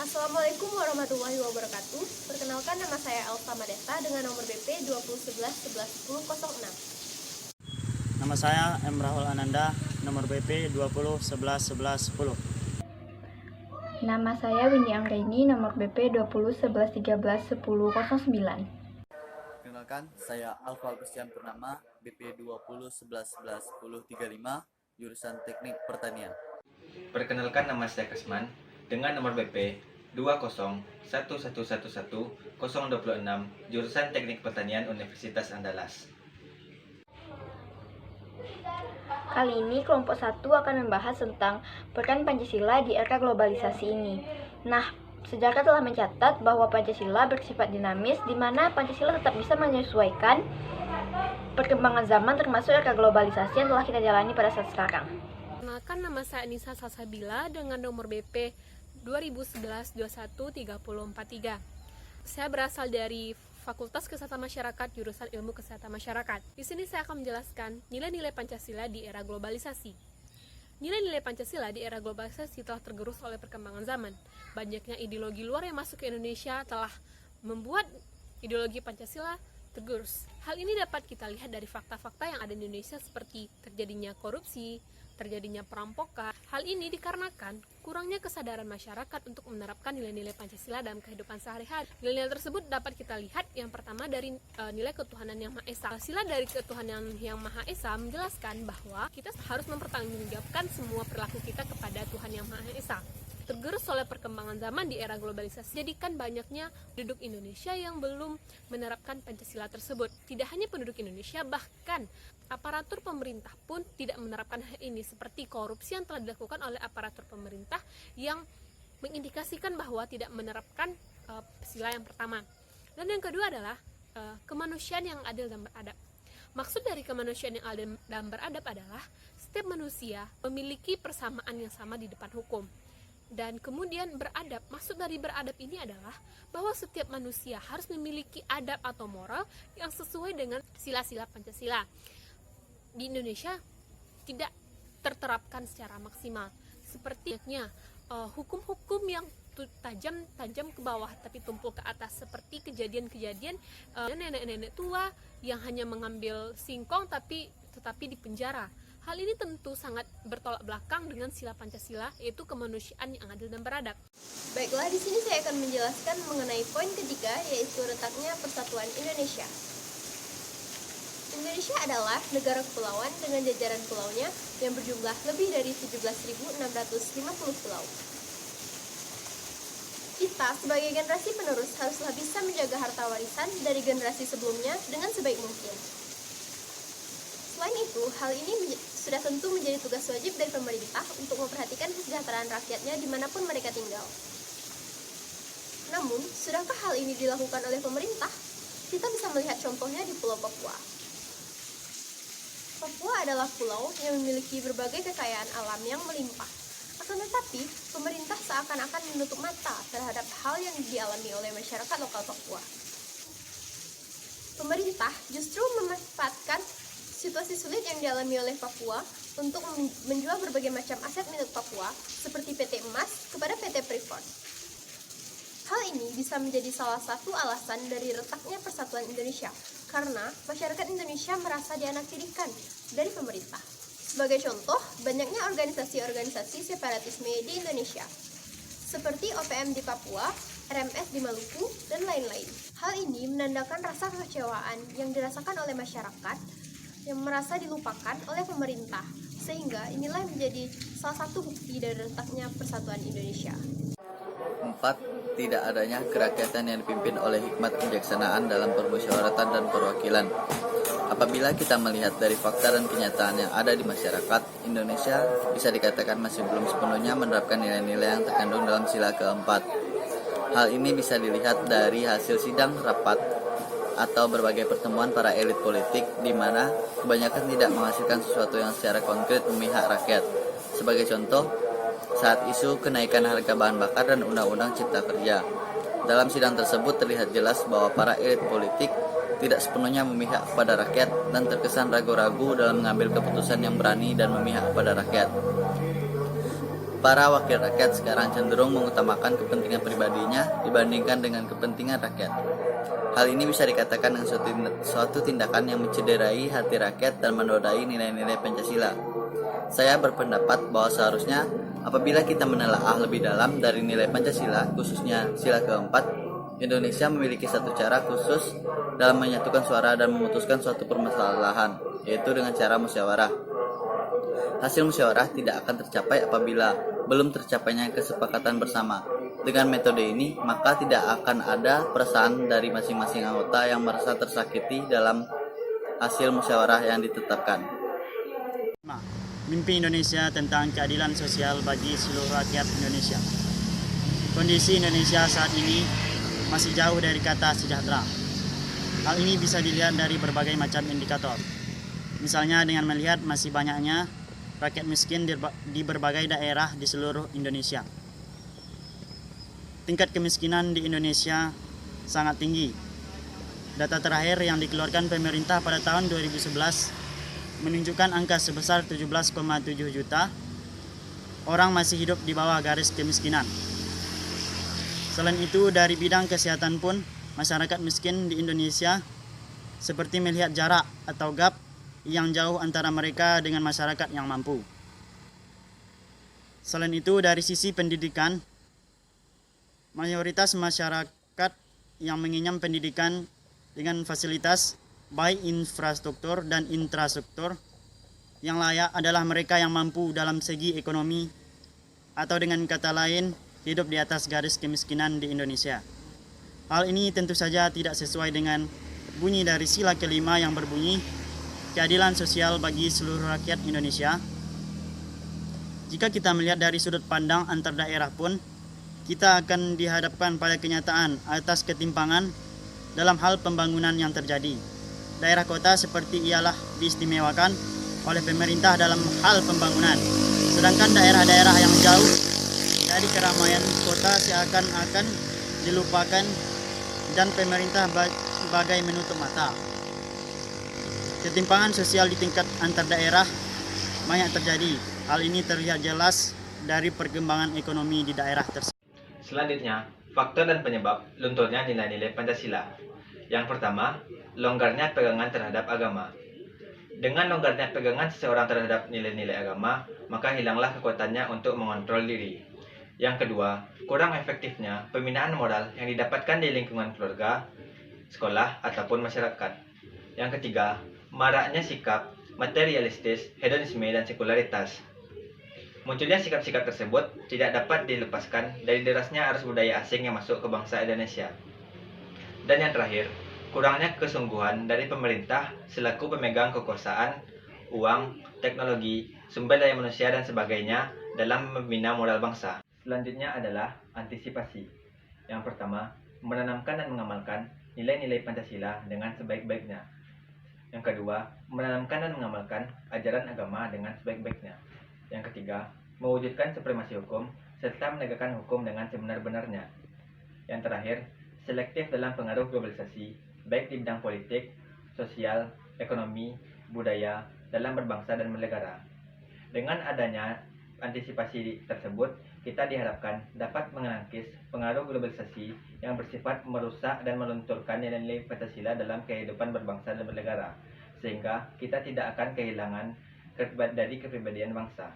Assalamualaikum warahmatullahi wabarakatuh. Perkenalkan, nama saya Elsa Madesta dengan nomor BP 2011-11-10-06. Nama saya M. Rahul Ananda, nomor BP 20111110. Nama saya Windy Anggraini, nomor BP 2011131009. Perkenalkan, saya Alfa Agustian Purnama, BP 2011111035, jurusan Teknik Pertanian. Perkenalkan, nama saya Kasman dengan nomor BP 2011111026, jurusan Teknik Pertanian Universitas Andalas. Kali ini kelompok 1 akan membahas tentang peran Pancasila di era globalisasi ini. Nah, sejarah telah mencatat bahwa Pancasila bersifat dinamis, di mana Pancasila tetap bisa menyesuaikan perkembangan zaman termasuk era globalisasi yang telah kita jalani pada saat sekarang. Perkenalkan, nama saya Nisa Salsabila dengan nomor BP 2011-21-3043. Saya berasal dari Fakultas Kesehatan Masyarakat, jurusan Ilmu Kesehatan Masyarakat. Di sini saya akan menjelaskan nilai-nilai Pancasila di era globalisasi. Nilai-nilai Pancasila di era globalisasi telah tergerus oleh perkembangan zaman. Banyaknya ideologi luar yang masuk ke Indonesia telah membuat ideologi Pancasila tergerus. Hal ini dapat kita lihat dari fakta-fakta yang ada di Indonesia seperti terjadinya korupsi, terjadinya perampokan. Hal ini dikarenakan kurangnya kesadaran masyarakat untuk menerapkan nilai-nilai Pancasila dalam kehidupan sehari-hari. Nilai-nilai tersebut dapat kita lihat yang pertama dari nilai ketuhanan yang Maha Esa. Pancasila dari ketuhanan yang Maha Esa menjelaskan bahwa kita harus mempertanggungjawabkan semua perilaku kita kepada Tuhan yang Maha Esa. Tergerus oleh perkembangan zaman di era globalisasi, jadikan banyaknya penduduk Indonesia yang belum menerapkan Pancasila tersebut. Tidak hanya penduduk Indonesia, bahkan aparatur pemerintah pun tidak menerapkan hal ini, seperti korupsi yang telah dilakukan oleh aparatur pemerintah yang mengindikasikan bahwa tidak menerapkan sila yang pertama. Dan yang kedua adalah kemanusiaan yang adil dan beradab. Maksud dari kemanusiaan yang adil dan beradab adalah setiap manusia memiliki persamaan yang sama di depan hukum. Dan kemudian beradab, maksud dari beradab ini adalah bahwa setiap manusia harus memiliki adab atau moral yang sesuai dengan sila-sila Pancasila. Di Indonesia tidak terterapkan secara maksimal, seperti hukum-hukum yang tajam ke bawah tapi tumpul ke atas, seperti kejadian-kejadian nenek-nenek tua yang hanya mengambil singkong tetapi di penjara. Hal ini tentu sangat bertolak belakang dengan sila Pancasila, yaitu kemanusiaan yang adil dan beradab. Baiklah, di sini saya akan menjelaskan mengenai poin ketiga, yaitu letaknya persatuan Indonesia. Indonesia adalah negara kepulauan dengan jajaran pulaunya yang berjumlah lebih dari 17.650 pulau. Kita sebagai generasi penerus haruslah bisa menjaga harta warisan dari generasi sebelumnya dengan sebaik mungkin. Selain itu, hal ini sudah tentu menjadi tugas wajib dari pemerintah untuk memperhatikan kesejahteraan rakyatnya dimanapun mereka tinggal. Namun, sudahkah hal ini dilakukan oleh pemerintah? Kita bisa melihat contohnya di Pulau Papua. Papua adalah pulau yang memiliki berbagai kekayaan alam yang melimpah. Akan tetapi, pemerintah seakan-akan menutup mata terhadap hal yang dialami oleh masyarakat lokal Papua. Pemerintah justru memanfaatkan situasi sulit yang dialami oleh Papua untuk menjual berbagai macam aset milik Papua seperti PT Emas kepada PT Freeport. Hal ini bisa menjadi salah satu alasan dari retaknya persatuan Indonesia karena masyarakat Indonesia merasa dianaktirikan dari pemerintah. Sebagai contoh, banyaknya organisasi-organisasi separatisme di Indonesia seperti OPM di Papua, RMS di Maluku, dan lain-lain. Hal ini menandakan rasa kekecewaan yang dirasakan oleh masyarakat yang merasa dilupakan oleh pemerintah, sehingga inilah menjadi salah satu bukti dari retaknya persatuan Indonesia. 4. Tidak adanya kerakyatan yang dipimpin oleh hikmat kebijaksanaan dalam permusyawaratan dan perwakilan. Apabila kita melihat dari fakta dan kenyataan yang ada di masyarakat, Indonesia bisa dikatakan masih belum sepenuhnya menerapkan nilai-nilai yang terkandung dalam sila keempat. Hal ini bisa dilihat dari hasil sidang rapat atau berbagai pertemuan para elit politik di mana kebanyakan tidak menghasilkan sesuatu yang secara konkret memihak rakyat. Sebagai contoh, saat isu kenaikan harga bahan bakar dan undang-undang cipta kerja. Dalam sidang tersebut terlihat jelas bahwa para elit politik tidak sepenuhnya memihak kepada rakyat dan terkesan ragu-ragu dalam mengambil keputusan yang berani dan memihak kepada rakyat. Para wakil rakyat sekarang cenderung mengutamakan kepentingan pribadinya dibandingkan dengan kepentingan rakyat. Hal ini bisa dikatakan dengan suatu tindakan yang mencederai hati rakyat dan menodai nilai-nilai Pancasila. Saya berpendapat bahwa seharusnya apabila kita menelaah lebih dalam dari nilai Pancasila, khususnya sila keempat, Indonesia memiliki satu cara khusus dalam menyatukan suara dan memutuskan suatu permasalahan, yaitu dengan cara musyawarah. Hasil musyawarah tidak akan tercapai apabila belum tercapainya kesepakatan bersama. Dengan metode ini, maka tidak akan ada perasaan dari masing-masing anggota yang merasa tersakiti dalam hasil musyawarah yang ditetapkan. Mimpi Indonesia tentang keadilan sosial bagi seluruh rakyat Indonesia. Kondisi Indonesia saat ini masih jauh dari kata sejahtera. Hal ini bisa dilihat dari berbagai macam indikator. Misalnya dengan melihat masih banyaknya rakyat miskin di berbagai daerah di seluruh Indonesia. Tingkat kemiskinan di Indonesia sangat tinggi. Data terakhir yang dikeluarkan pemerintah pada tahun 2011 menunjukkan angka sebesar 17,7 juta orang masih hidup di bawah garis kemiskinan. Selain itu, dari bidang kesehatan pun, masyarakat miskin di Indonesia seperti melihat jarak atau gap yang jauh antara mereka dengan masyarakat yang mampu. Selain itu, dari sisi pendidikan, mayoritas masyarakat yang mengenyam pendidikan dengan fasilitas baik infrastruktur dan intrastruktur yang layak adalah mereka yang mampu dalam segi ekonomi, atau dengan kata lain, hidup di atas garis kemiskinan di Indonesia. Hal ini tentu saja tidak sesuai dengan bunyi dari sila kelima yang berbunyi keadilan sosial bagi seluruh rakyat Indonesia. Jika kita melihat dari sudut pandang antar daerah pun, kita akan dihadapkan pada kenyataan atas ketimpangan dalam hal pembangunan yang terjadi. Daerah kota seperti ialah diistimewakan oleh pemerintah dalam hal pembangunan, sedangkan daerah-daerah yang jauh dari keramaian kota seakan-akan dilupakan dan pemerintah bagai menutup mata. Ketimpangan sosial di tingkat antar daerah banyak terjadi. Hal ini terlihat jelas dari perkembangan ekonomi di daerah tersebut. Selanjutnya, faktor dan penyebab lunturnya nilai-nilai Pancasila. Yang pertama, longgarnya pegangan terhadap agama. Dengan longgarnya pegangan seseorang terhadap nilai-nilai agama, maka hilanglah kekuatannya untuk mengontrol diri. Yang kedua, kurang efektifnya pembinaan moral yang didapatkan di lingkungan keluarga, sekolah, ataupun masyarakat. Yang ketiga, maraknya sikap materialistis, hedonisme, dan sekularitas. Munculnya sikap-sikap tersebut tidak dapat dilepaskan dari derasnya arus budaya asing yang masuk ke bangsa Indonesia. Dan yang terakhir, kurangnya kesungguhan dari pemerintah selaku pemegang kekuasaan, uang, teknologi, sumber daya manusia, dan sebagainya dalam membina moral bangsa. Selanjutnya adalah antisipasi. Yang pertama, menanamkan dan mengamalkan nilai-nilai Pancasila dengan sebaik-baiknya. Yang kedua, menanamkan dan mengamalkan ajaran agama dengan sebaik-baiknya. Yang ketiga, mewujudkan supremasi hukum serta menegakkan hukum dengan sebenar-benarnya. Yang terakhir, selektif dalam pengaruh globalisasi, baik di bidang politik, sosial, ekonomi, budaya, dalam berbangsa dan bernegara. Dengan adanya antisipasi tersebut, kita diharapkan dapat menangkis pengaruh globalisasi yang bersifat merusak dan melunturkan nilai-nilai Pancasila dalam kehidupan berbangsa dan bernegara, sehingga kita tidak akan kehilangan dari kepribadian bangsa.